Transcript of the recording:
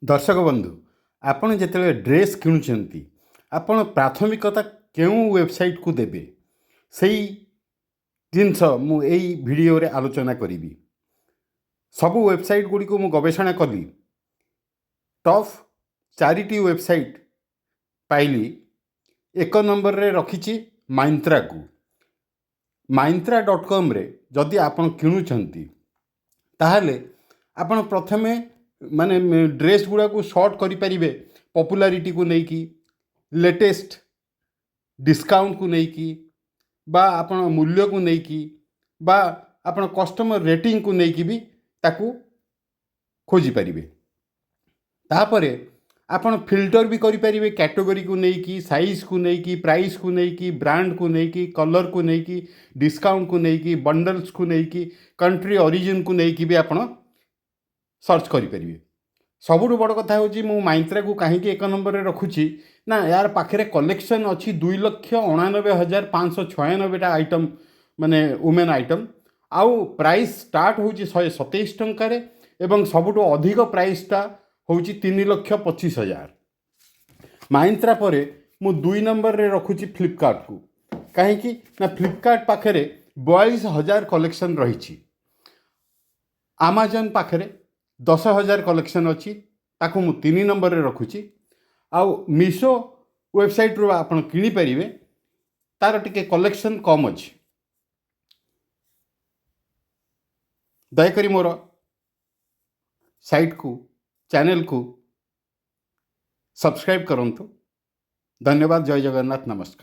दर्शक बंधु आपण जिते ड्रेस किणुंट आपण प्राथमिकता क्यों वेबसाइट को देवे से जिनस मुझे भिडियो रे आलोचना करी। सबू वेबसाइट गुड़ी को गवेषणा कली टॉप 4टी वेबसाइट पाइली। एक नंबर रे रखी माइंत्रा को। myntra.com रे जदि आपण किणुंट ताहले आपण प्रथमे माने ड्रेस गुड़ा को सर्ट करें पॉपुलैरिटी को लेकिन लेटेस्ट डिस्काउंट को लेकिन बा आपण मूल्य को लेकिन बा आपण कस्टमर रेटिंग को लेकिन भी ताकू खोजी पारिबे। तापरे आपण फिल्टर भी करि पारिबे कैटेगरी को लेकिन साइज को लेकिन प्राइस को लेकिन ब्रांड को लेकिन कलर को लेकिन डिस्काउंट को लेकिन बंडल्स को लेकिन कंट्री ओरिजिन को लेकिन भी आपण सर्च करें। सबुठ बड़ कथा हूँ मु माइंत्रा को कहीं एक नंबर रखुची ना यार पाखे कलेक्शन अच्छी 2,99,596 आइटम माने वुमेन आइटम आउ प्राइस स्टार्ट हो 127 टंकार एवं सबुठ अधिक प्राइसटा हूँ 3,25,000। माइंत्रा पर मु 2 नंबर रे रखुची फ्लिपकार्ट को कहीं ना फ्लिपकार्ट पाखे 42,000 कलेक्शन रही। अमेजन पाखे 10,000 कलेक्शन अच्छी ताकू मु 3 नंबर रे रखुची। आउ मीशो वेबसाइट रू आपण किनी परिवे तार टिके कलेक्शन कम अच्छी। दयाकरी मोर साइट को चैनल को सब्सक्राइब करंतु। धन्यवाद। जय जगन्नाथ। नमस्कार।